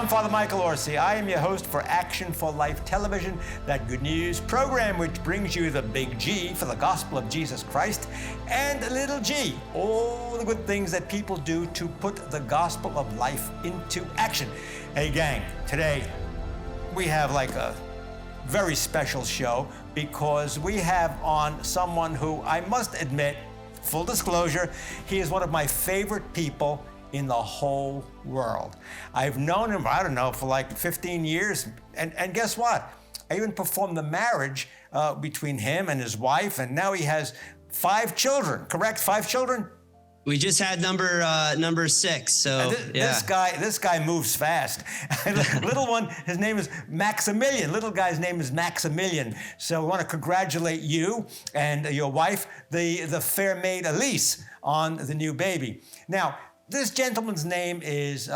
I'm Father Michael Orsi. I am your host for Action for Life Television, that good news program which brings you the big G for the gospel of Jesus Christ and the little g, all the good things that people do to put the gospel of life into action. Hey gang, today we have like a very special show because we have on someone who I must admit, full disclosure, he is one of my favorite people in the whole world. I've known him, I don't know, for like 15 years. And guess what? I even performed the marriage between him and his wife, and now he has 5 children, correct? 5 children? We just had number 6, so yeah. This guy moves fast. Little one, his name is Maximilian. Little guy's name is Maximilian. So we want to congratulate you and your wife, the fair maid Elise, on the new baby. Now, this gentleman's name is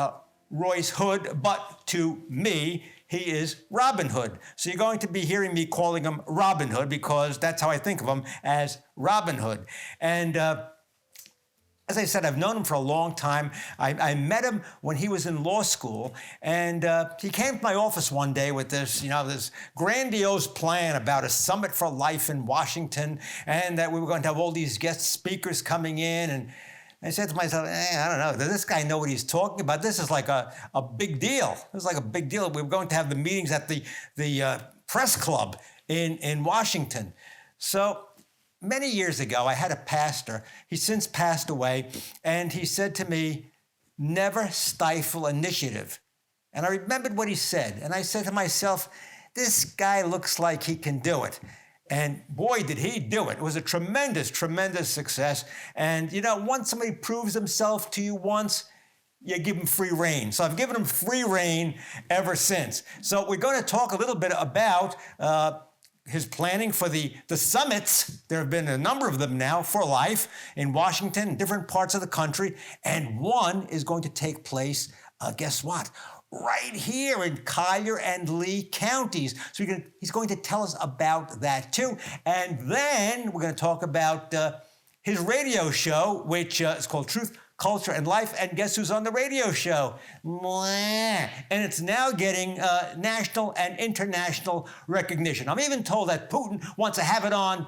Royce Hood, but to me, he is Robin Hood. So you're going to be hearing me calling him Robin Hood because that's how I think of him, as Robin Hood. And as I said, I've known him for a long time. I met him when he was in law school, and he came to my office one day with this, this grandiose plan about a summit for life in Washington, and that we were going to have all these guest speakers coming in. And I said to myself, I don't know, does this guy know what he's talking about? This is like a big deal. This is like a big deal. We were going to have the meetings at the press club in Washington. So many years ago, I had a pastor. He's since passed away, and he said to me, never stifle initiative. And I remembered what he said, and I said to myself, this guy looks like he can do it. And boy, did he do it. It was a tremendous, tremendous success. And once somebody proves himself to you once, you give him free rein. So I've given him free rein ever since. So we're going to talk a little bit about his planning for the summits. There have been a number of them now for life in Washington, in different parts of the country. And one is going to take place, guess what? Right here in Collier and Lee counties. So he's going to tell us about that too. And then we're going to talk about his radio show, which is called Truth, Culture, and Life. And guess who's on the radio show? And it's now getting national and international recognition. I'm even told that Putin wants to have it on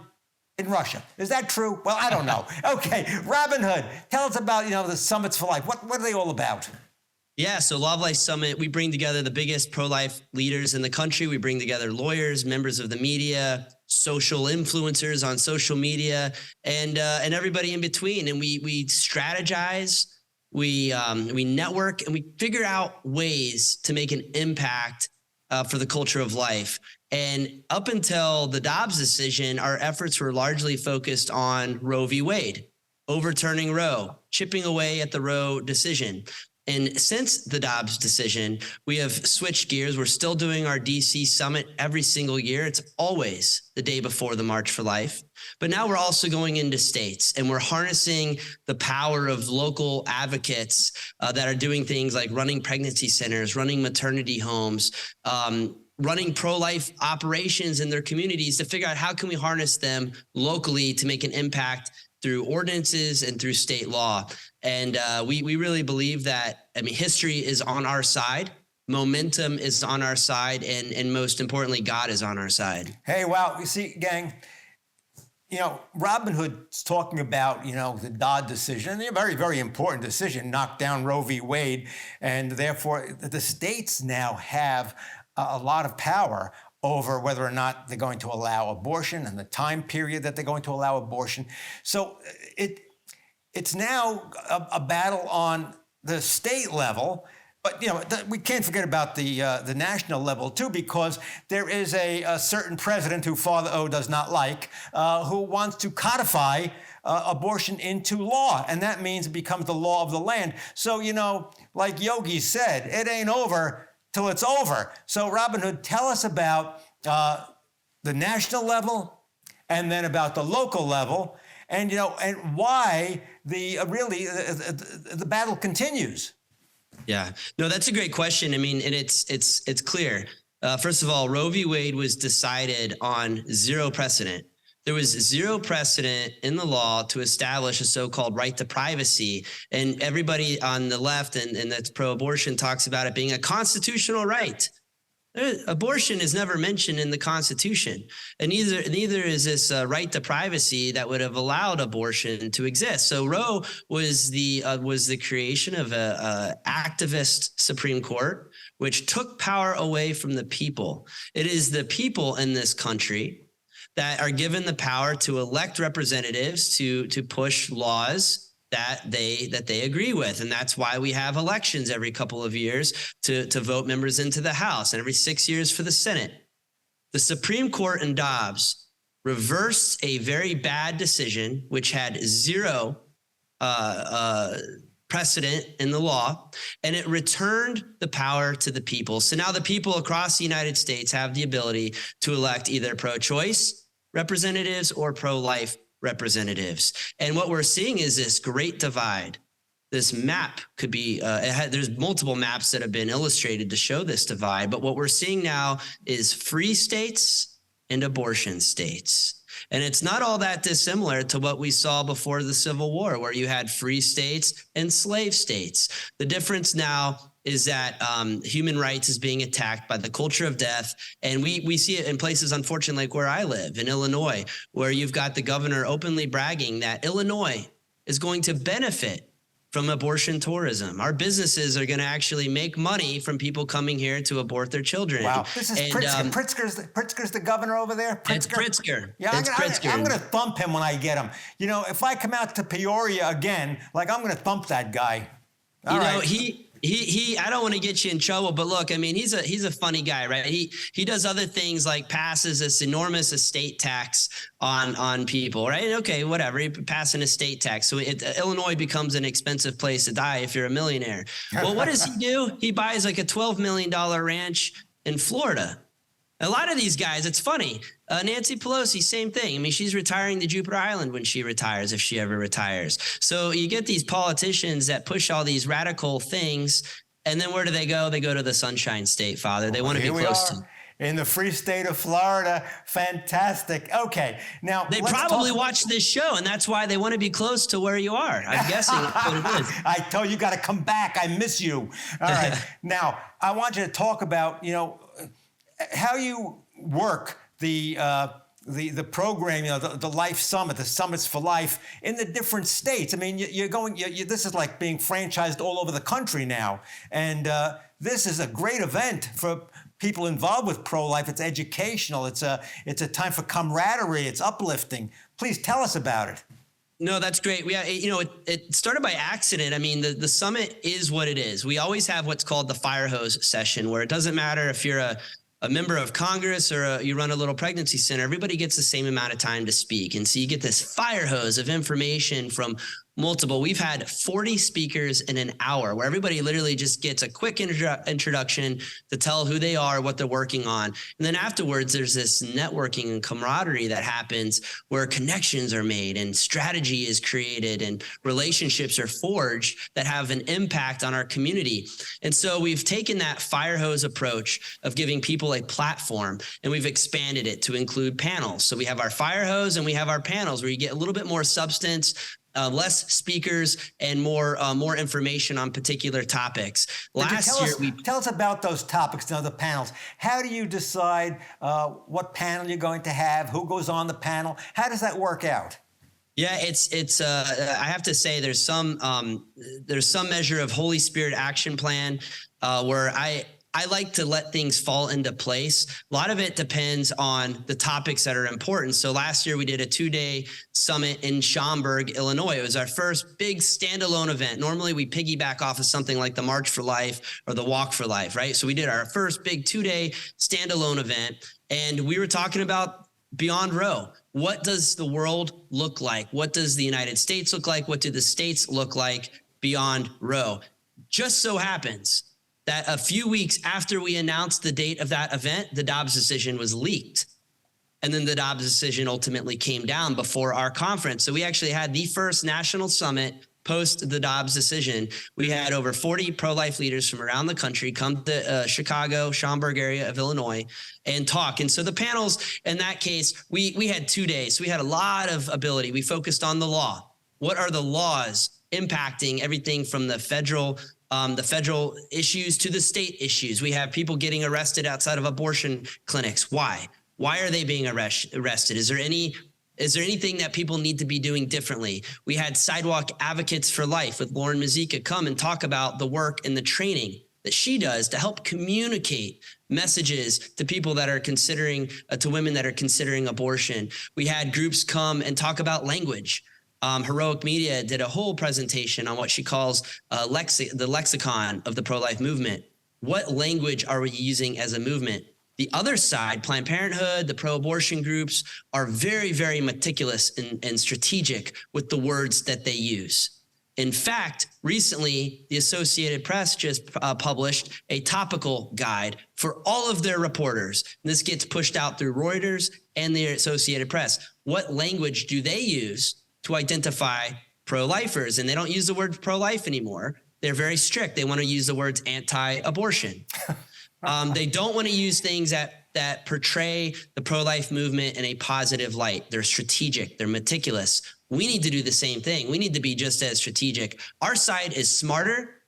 in Russia. Is that true? Well, I don't know. Okay, Robin Hood, tell us about the Summits for Life. What are they all about? Yeah, so Law of Life Summit, we bring together the biggest pro-life leaders in the country. We bring together lawyers, members of the media, social influencers on social media, and everybody in between. And we strategize, we network, and we figure out ways to make an impact for the culture of life. And up until the Dobbs decision, our efforts were largely focused on Roe v. Wade, overturning Roe, chipping away at the Roe decision. And since the Dobbs decision, we have switched gears. We're still doing our DC summit every single year. It's always the day before the March for Life. But now we're also going into states, and we're harnessing the power of local advocates that are doing things like running pregnancy centers, running maternity homes, running pro-life operations in their communities to figure out how can we harness them locally to make an impact through ordinances and through state law. And we really believe that, history is on our side, momentum is on our side, and most importantly, God is on our side. Hey, wow, you see, gang, Robin Hood's talking about, the Dodd decision, a very, very important decision, knocked down Roe v. Wade, and therefore the states now have a lot of power over whether or not they're going to allow abortion and the time period that they're going to allow abortion. So it's now a battle on the state level, but we can't forget about the national level too, because there is a certain president who Father O does not like, who wants to codify abortion into law, and that means it becomes the law of the land. So like Yogi said, it ain't over till it's over. So Robin Hood, tell us about the national level and then about the local level, and and why the battle continues. Yeah, no, that's a great question. And it's clear. First of all, Roe v. Wade was decided on zero precedent. there was zero precedent in the law to establish a so-called right to privacy. And everybody on the left and that's pro-abortion talks about it being a constitutional right. Abortion is never mentioned in the Constitution, and neither is this right to privacy that would have allowed abortion to exist. So Roe was the creation of a activist Supreme Court, which took power away from the people. It is the people in this country that are given the power to elect representatives to push laws that they agree with. And that's why we have elections every couple of years to vote members into the House and every 6 years for the Senate. The Supreme Court in Dobbs reversed a very bad decision, which had zero precedent in the law, and it returned the power to the people. So now the people across the United States have the ability to elect either pro-choice representatives or pro-life representatives. And what we're seeing is this great divide. This map could be, there's multiple maps that have been illustrated to show this divide, but what we're seeing now is free states and abortion states. And it's not all that dissimilar to what we saw before the Civil War, where you had free states and slave states. The difference now is that human rights is being attacked by the culture of death. And we see it in places, unfortunately, like where I live in Illinois, where you've got the governor openly bragging that Illinois is going to benefit from abortion tourism. Our businesses are going to actually make money from people coming here to abort their children. Wow. This is Pritzker. Pritzker's the governor over there? Pritzker? It's Pritzker. Yeah, I'm going to thump him when I get him. You know, if I come out to Peoria again, like, I'm going to thump that guy. All right. He I don't want to get you in trouble, but look, I mean, he's a funny guy, right? He does other things like passes this enormous estate tax on people, right? Okay, whatever. He pass an estate tax. So Illinois becomes an expensive place to die if you're a millionaire. Well, what does he do? He buys like a $12 million ranch in Florida. A lot of these guys, it's funny. Nancy Pelosi, same thing. I mean, she's retiring to Jupiter Island when she retires, if she ever retires. So you get these politicians that push all these radical things, and then where do they go? They go to the Sunshine State, Father. They want to be close to. In the free state of Florida. Fantastic. Okay. Now, they probably watch this show, and that's why they want to be close to where you are. I'm guessing that's what it is. I told you, got to come back. I miss you. All right. Now, I want you to talk about, you know, how you work the program, you know, the Life Summit, the Summits for Life in the different states. I mean, this is like being franchised all over the country now. And this is a great event for people involved with pro-life. It's educational. It's a time for camaraderie. It's uplifting. Please tell us about it. No, that's great. It started by accident. I mean, the summit is what it is. We always have what's called the fire hose session, where it doesn't matter if you're a member of Congress or you run a little pregnancy center, everybody gets the same amount of time to speak. And so you get this fire hose of information from multiple. We've had 40 speakers in an hour where everybody literally just gets a quick introduction to tell who they are, what they're working on. And then afterwards, there's this networking and camaraderie that happens where connections are made and strategy is created and relationships are forged that have an impact on our community. And so we've taken that fire hose approach of giving people a platform, and we've expanded it to include panels. So we have our fire hose and we have our panels where you get a little bit more substance, less speakers, and more information on particular topics. Tell us about those topics, now the panels. How do you decide what panel you're going to have? Who goes on the panel? How does that work out? Yeah, it's I have to say there's some measure of Holy Spirit action plan where I like to let things fall into place. A lot of it depends on the topics that are important. So last year we did a 2-day summit in Schaumburg, Illinois. It was our first big standalone event. Normally we piggyback off of something like the March for Life or the Walk for Life, right? So we did our first big 2-day standalone event, and we were talking about Beyond Roe. What does the world look like? What does the United States look like? What do the states look like beyond Roe? Just so happens that a few weeks after we announced the date of that event, the Dobbs decision was leaked. And then the Dobbs decision ultimately came down before our conference. So we actually had the first national summit post the Dobbs decision, we had over 40 pro-life leaders from around the country come to Chicago, Schaumburg area of Illinois and talk. And so the panels in that case, we had 2 days. So we had a lot of ability. We focused on the law. What are the laws impacting everything from the federal issues to the state issues? We have people getting arrested outside of abortion clinics. Why? Why are they being arrested? Is there anything that people need to be doing differently? We had Sidewalk Advocates for Life with Lauren Mazika come and talk about the work and the training that she does to help communicate messages to people that are considering, to women that are considering abortion. We had groups come and talk about language. Heroic Media did a whole presentation on what she calls the lexicon of the pro-life movement. What language are we using as a movement? The other side, Planned Parenthood, the pro-abortion groups, are very, very meticulous and strategic with the words that they use. In fact, recently, the Associated Press just published a topical guide for all of their reporters. And this gets pushed out through Reuters and the Associated Press. What language do they use to identify pro-lifers? And they don't use the word pro-life anymore. They're very strict. They want to use the words anti-abortion. They don't want to use things that portray the pro-life movement in a positive light. They're strategic. They're meticulous. We need to do the same thing. We need to be just as strategic. Our side is smarter.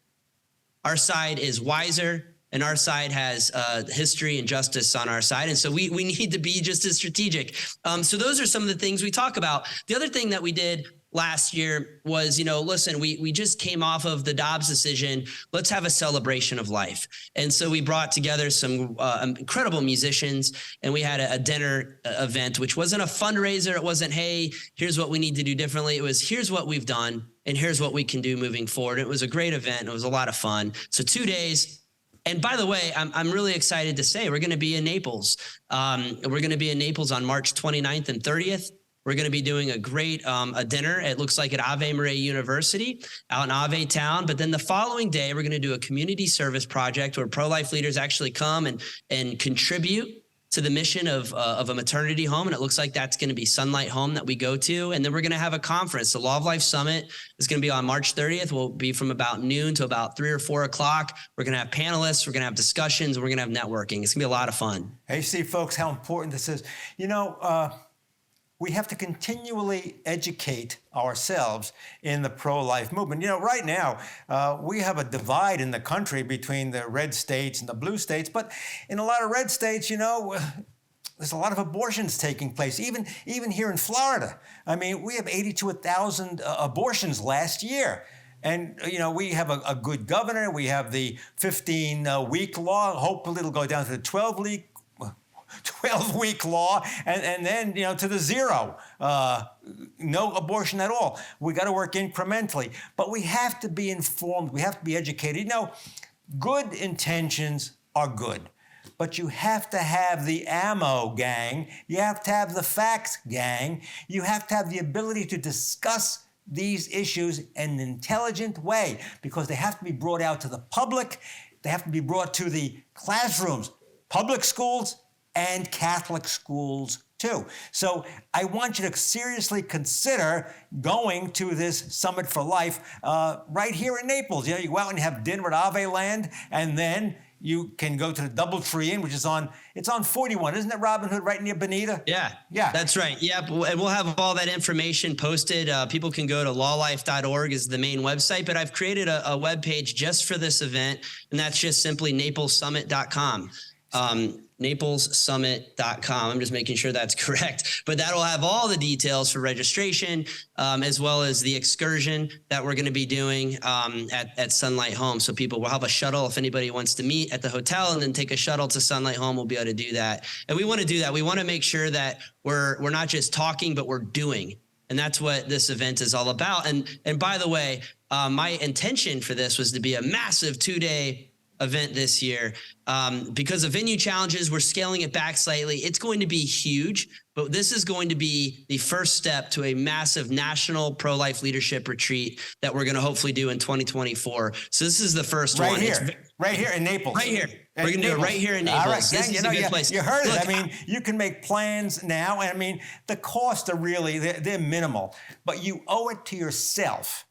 Our side is wiser. And our side has history and justice on our side. And so we need to be just as strategic. So those are some of the things we talk about. The other thing that we did last year was, listen, we just came off of the Dobbs decision. Let's have a celebration of life. And so we brought together some incredible musicians, and we had a dinner event, which wasn't a fundraiser. It wasn't, hey, here's what we need to do differently. It was, here's what we've done, and here's what we can do moving forward. It was a great event. It was a lot of fun. So 2 days. And by the way, I'm really excited to say we're going to be in Naples. We're going to be in Naples on March 29th and 30th. We're going to be doing a great a dinner. It looks like at Ave Maria University out in Ave Town. But then the following day, we're going to do a community service project where pro-life leaders actually come and contribute to the mission of a maternity home. And it looks like that's going to be Sunlight Home that we go to. And then we're going to have a conference. The Law of Life Summit is going to be on March 30th. We'll be from about noon to about 3 or 4 o'clock. We're going to have panelists. We're going to have discussions. And we're going to have networking. It's going to be a lot of fun. Hey, see, folks, how important this is. We have to continually educate ourselves in the pro-life movement. Right now, we have a divide in the country between the red states and the blue states. But in a lot of red states, there's a lot of abortions taking place, even here in Florida. I mean, we have 82,000 abortions last year. And, we have a good governor. We have the 15-week law. Hopefully it'll go down to the 12-week law, and then, to the 0, no abortion at all. We got to work incrementally, but we have to be informed. We have to be educated. Good intentions are good, but you have to have the ammo, gang. You have to have the facts, gang. You have to have the ability to discuss these issues in an intelligent way, because they have to be brought out to the public. They have to be brought to the classrooms, public schools, and Catholic schools too. So I want you to seriously consider going to this Summit for Life right here in Naples. You go out and have dinner at Ave Land, and then you can go to the DoubleTree Inn, which is on 41, isn't it, Robin Hood, right near Bonita? Yeah, yeah, that's right. Yeah, and we'll have all that information posted. People can go to lawlife.org is the main website, but I've created a webpage just for this event, and that's just simply naplessummit.com. naplessummit.com. I'm just making sure that's correct, but that'll have all the details for registration, as well as the excursion that we're going to be doing at Sunlight Home. So people will have a shuttle. If anybody wants to meet at the hotel and then take a shuttle to Sunlight Home, we'll be able to do that. And we want to do that. We want to make sure that we're not just talking, but we're doing. And that's what this event is all about. And by the way, my intention for this was to be a massive 2-day event this year. Because of venue challenges, we're scaling it back slightly. It's going to be huge, but this is going to be the first step to a massive national pro-life leadership retreat that we're going to hopefully do in 2024. So this is the first one. Right here in Naples. Right here. We're going to do it right here in Naples. All right, this is a good place. You heard Look, it. I mean, you can make plans now. And I mean, the costs are really, they're minimal, but you owe it to yourself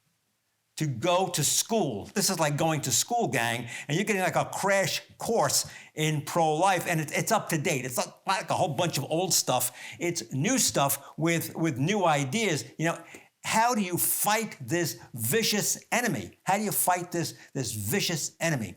to go to school. This is like going to school, gang, and you're getting like a crash course in pro-life, and it's up to date. It's not like a whole bunch of old stuff. It's new stuff with new ideas. You know, how do you fight this vicious enemy? How do you fight this vicious enemy?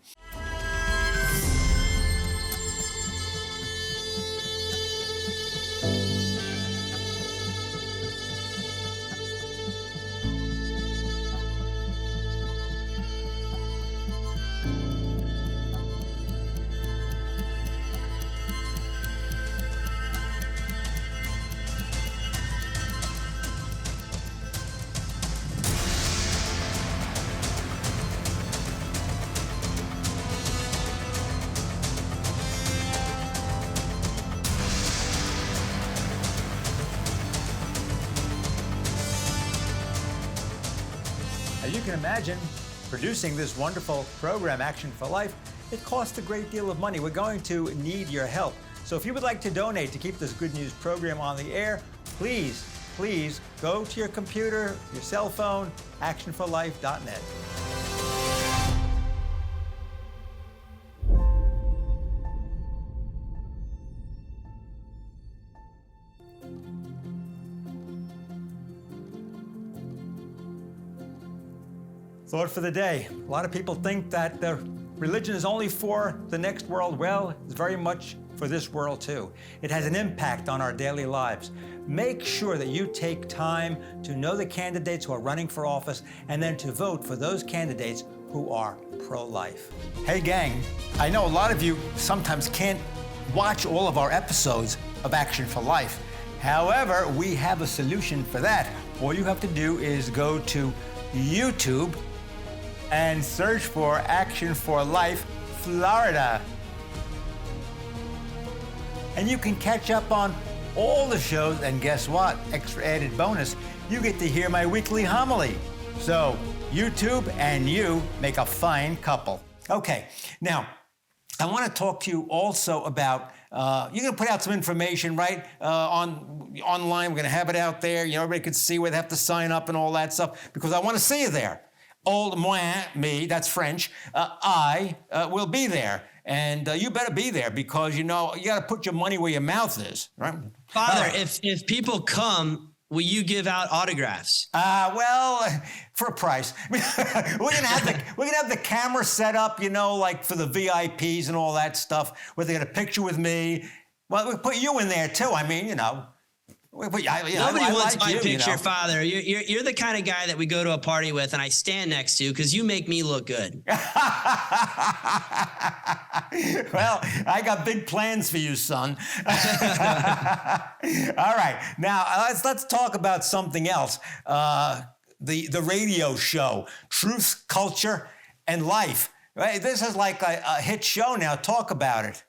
As you can imagine, producing this wonderful program, Action for Life, it costs a great deal of money. We're going to need your help. So if you would like to donate to keep this good news program on the air, please go to your computer, your cell phone, actionforlife.net. Thought for the day. A lot of people think that the religion is only for the next world. Well, it's very much for this world too. It has an impact on our daily lives. Make sure that you take time to know the candidates who are running for office and then to vote for those candidates who are pro-life. Hey gang, I know a lot of you sometimes can't watch all of our episodes of Action for Life. However, we have a solution for that. All you have to do is go to YouTube and search for Action for Life Florida. And you can catch up on all the shows, and guess what? Extra added bonus, you get to hear my weekly homily. So YouTube and you make a fine couple. Okay, now I want to talk to you also about, you're going to put out some information, right, online. We're going to have it out there. You know, everybody can see where they have to sign up and all that stuff, because I want to see you there. Old moi, me, that's French, I will be there. And you better be there, because, you know, you got to put your money where your mouth is, right? Father, if people come, will you give out autographs? Well, for a price. we're gonna have the camera set up, you know, like for the VIPs and all that stuff, where they get a picture with me. Well, we put you in there too. I mean, you know. Nobody wants my picture, you know? Father. You're the kind of guy that we go to a party with and I stand next to, because you make me look good. Well, I got big plans for you, son. All right, now let's talk about something else. The radio show, Truth, Culture, and Life. Right? This is like a hit show now. Talk about it.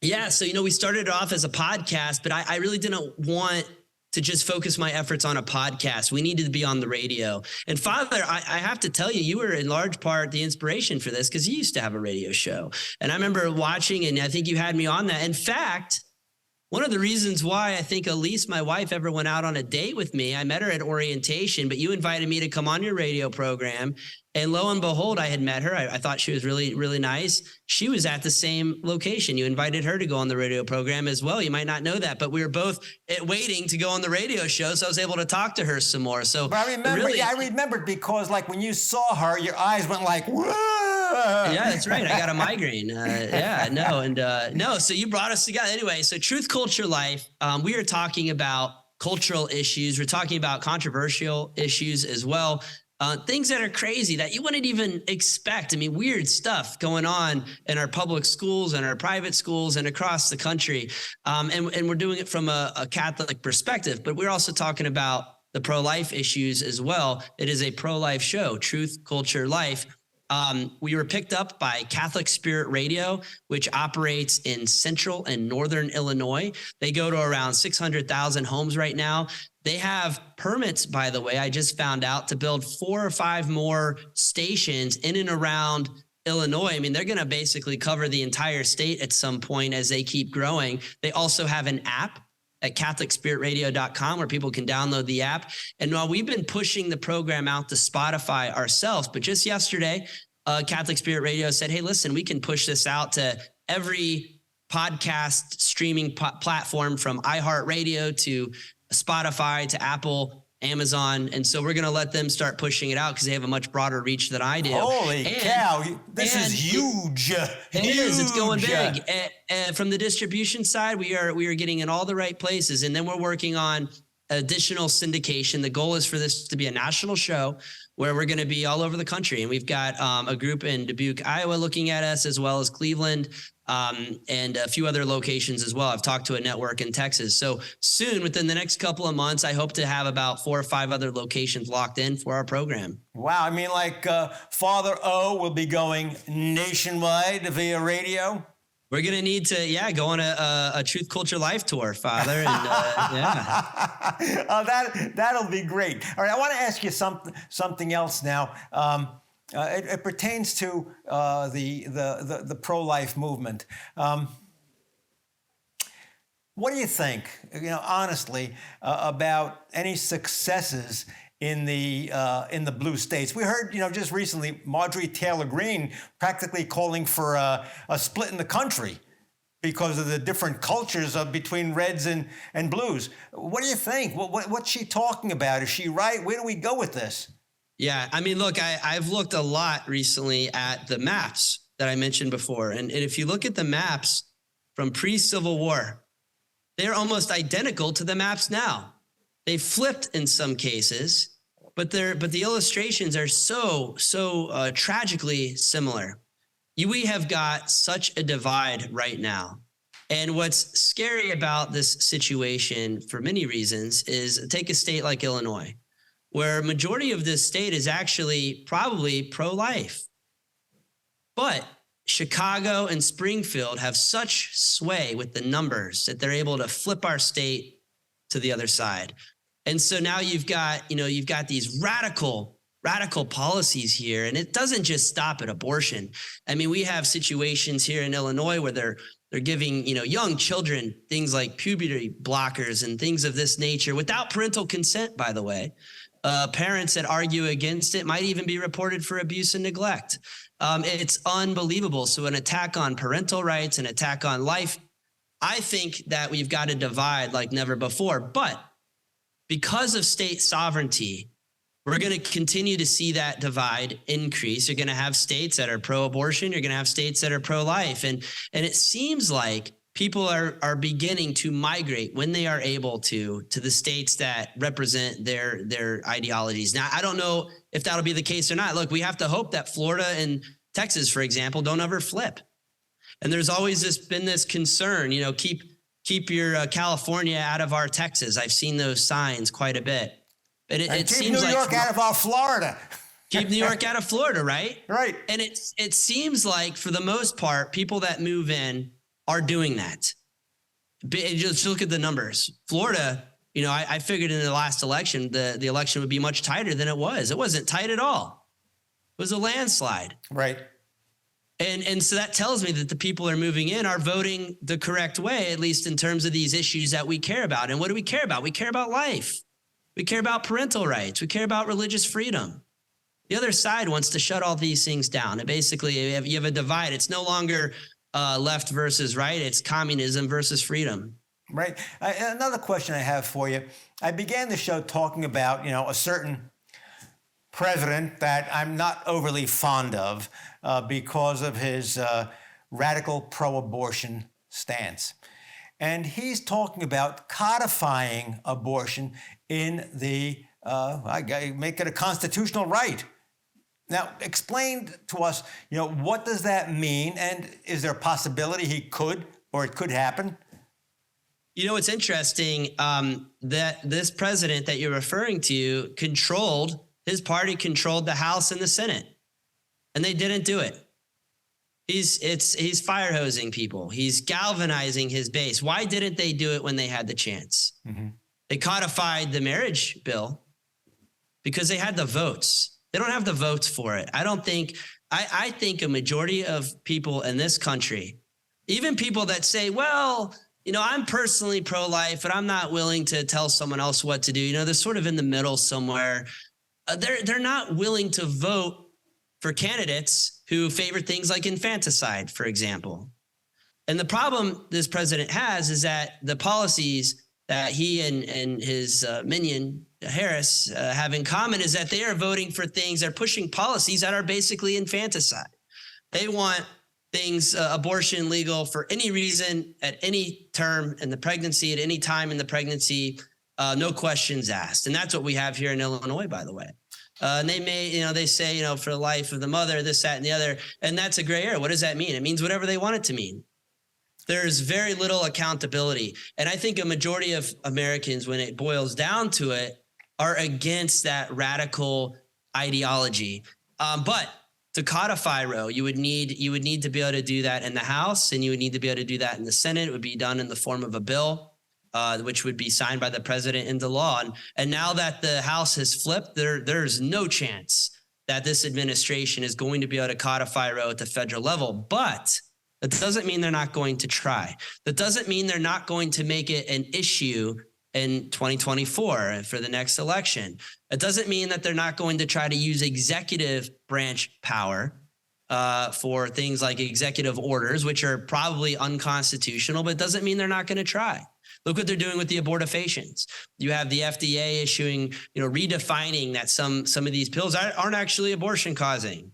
Yeah. So, you know, we started off as a podcast, but I really didn't want to just focus my efforts on a podcast. We needed to be on the radio. And Father, I have to tell you, you were in large part the inspiration for this, because you used to have a radio show. And I remember watching, and I think you had me on that. In fact, one of the reasons why I think Elise, my wife, ever went out on a date with me, I met her at orientation, but you invited me to come on your radio program. And lo and behold, I had met her. I thought she was really, really nice. She was at the same location. You invited her to go on the radio program as well. You might not know that, but we were both waiting to go on the radio show. So I was able to talk to her some more. So but I remember, really, I remembered, because like when you saw her, your eyes went like, whoa. Yeah, that's right. I got a migraine. So you brought us together. Anyway, so Truth, Culture, Life. We are talking about cultural issues. We're talking about controversial issues as well. Things that are crazy that you wouldn't even expect. I mean, weird stuff going on in our public schools and our private schools and across the country. And we're doing it from a Catholic perspective, but we're also talking about the pro-life issues as well. It is a pro-life show, Truth, Culture, Life. We were picked up by Catholic Spirit Radio, which operates in central and northern Illinois. They go to around 600,000 homes right now. They have permits, by the way, I just found out, to build 4 or 5 more stations in and around Illinois. I mean, they're going to basically cover the entire state at some point as they keep growing. They also have an app at CatholicSpiritRadio.com, where people can download the app. And while we've been pushing the program out to Spotify ourselves, but just yesterday, Catholic Spirit Radio said, hey, listen, we can push this out to every podcast streaming platform, from iHeartRadio to Spotify to Apple, Amazon. And so we're going to let them start pushing it out because they have a much broader reach than I do. Holy cow. This is huge. It is. It's going big. And from the distribution side, we are getting in all the right places. And then we're working on additional syndication. The goal is for this to be a national show where we're going to be all over the country. And we've got a group in Dubuque, Iowa, looking at us, as well as Cleveland, and a few other locations as well. I've talked to a network in Texas. So soon, within the next couple of months, I hope to have about 4 or 5 other locations locked in for our program. Wow. I mean, like Father O will be going nationwide via radio. We're going to need to, go on a Truth Culture Life tour, Father. And Oh, that'll be great. All right, I want to ask you something else now. It pertains to the pro-life movement. What do you think, honestly, about any successes in the blue states? We heard, just recently, Marjorie Taylor Greene practically calling for a split in the country because of the different cultures between reds and blues. What do you think? What's she talking about? Is she right? Where do we go with this? Yeah, I mean, look, I've looked a lot recently at the maps that I mentioned before. And if you look at the maps from pre-Civil War, they're almost identical to the maps now. They flipped in some cases, but the illustrations are so tragically similar. We have got such a divide right now. And what's scary about this situation, for many reasons, is take a state like Illinois, where a majority of this state is actually probably pro-life. But Chicago and Springfield have such sway with the numbers that they're able to flip our state to the other side. And so now you've got these radical policies here, and it doesn't just stop at abortion. I mean, we have situations here in Illinois where they're giving, young children things like puberty blockers and things of this nature without parental consent, by the way. Parents that argue against it might even be reported for abuse and neglect. It's unbelievable. So an attack on parental rights, an attack on life. I think that we've got a divide like never before. But because of state sovereignty, we're going to continue to see that divide increase. You're going to have states that are pro-abortion. You're going to have states that are pro-life. And it seems like people are beginning to migrate when they are able to the states that represent their ideologies. Now, I don't know if that'll be the case or not. Look, we have to hope that Florida and Texas, for example, don't ever flip. And there's always been this concern, keep your California out of our Texas. I've seen those signs quite a bit. But it keep seems New York out of our Florida. Keep New York out of Florida, right? Right. And it seems like, for the most part, people that move in are doing that. Just look at the numbers. Florida, I figured in the last election, the election would be much tighter than it was. It wasn't tight at all. It was a landslide. Right. And so that tells me that the people that are moving in are voting the correct way, at least in terms of these issues that we care about. And what do we care about? We care about life. We care about parental rights. We care about religious freedom. The other side wants to shut all these things down. And basically, you have a divide. It's no longer left versus right. It's communism versus freedom. Right. Another question I have for you. I began the show talking about, a certain president that I'm not overly fond of because of his radical pro-abortion stance. And he's talking about codifying abortion in the, make it a constitutional right. Now, explain to us, what does that mean? And is there a possibility he could, or it could happen? It's interesting that this president that you're referring to his party controlled the House and the Senate, and they didn't do it. He's fire hosing people. He's galvanizing his base. Why didn't they do it when they had the chance? Mm-hmm. They codified the marriage bill because they had the votes. They don't have the votes for it. I think a majority of people in this country, even people that say, well, I'm personally pro-life, but I'm not willing to tell someone else what to do. They're sort of in the middle somewhere. They're not willing to vote for candidates who favor things like infanticide, for example. And the problem this president has is that the policies that he and his minion Harris have in common is that they are voting for things, they're pushing policies that are basically infanticide. They want things, abortion legal for any reason, at any term in the pregnancy, at any time in the pregnancy, no questions asked. And that's what we have here in Illinois, by the way. And they say, for the life of the mother, this, that, and the other. And that's a gray area. What does that mean? It means whatever they want it to mean. There's very little accountability. And I think a majority of Americans, when it boils down to it, are against that radical ideology. But to codify Roe, you would need to be able to do that in the House, and you would need to be able to do that in the Senate. It would be done in the form of a bill, which would be signed by the president into law. And now that the House has flipped, there's no chance that this administration is going to be able to codify Roe at the federal level. But that doesn't mean they're not going to try. That doesn't mean they're not going to make it an issue in 2024 for the next election. It doesn't mean that they're not going to try to use executive branch power for things like executive orders, which are probably unconstitutional, but it doesn't mean they're not going to try. Look what they're doing with the abortifacients. You have the FDA issuing, redefining that some of these pills aren't actually abortion causing.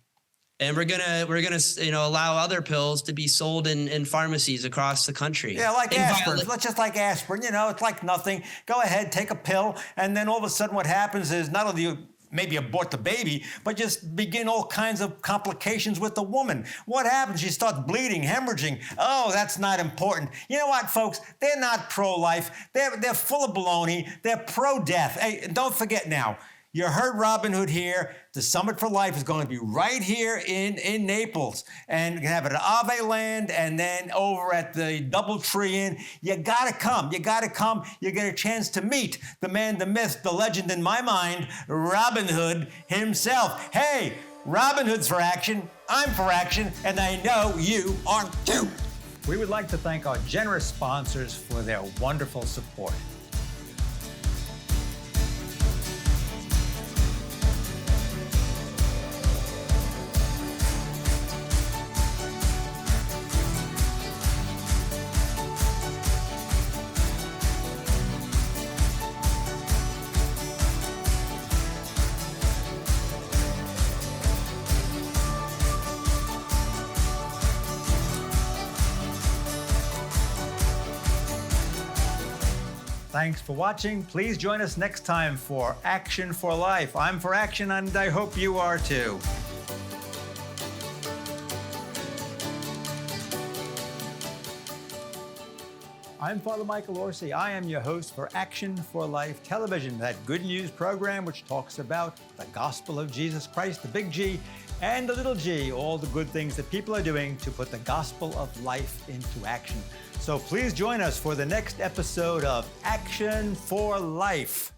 And we're gonna allow other pills to be sold in pharmacies across the country. Yeah, like aspirin. Let's just like aspirin. It's like nothing. Go ahead, take a pill, and then all of a sudden, what happens is not only you maybe abort the baby, but just begin all kinds of complications with the woman. What happens? She starts bleeding, hemorrhaging. Oh, that's not important. You know what, folks? They're not pro-life. They're full of baloney. They're pro-death. Hey, don't forget now. You heard Robin Hood here. The Summit for Life is going to be right here in Naples. And you can have it at Ave Land and then over at the Doubletree Inn. You got to come. You got to come. You get a chance to meet the man, the myth, the legend in my mind, Robin Hood himself. Hey, Robin Hood's for action. I'm for action. And I know you are too. We would like to thank our generous sponsors for their wonderful support. Thanks for watching. Please join us next time for Action for Life. I'm for action, and I hope you are too. I'm Father Michael Orsi. I am your host for Action for Life Television, that good news program which talks about the gospel of Jesus Christ, the big G, and the little g, all the good things that people are doing to put the gospel of life into action. So please join us for the next episode of Action for Life.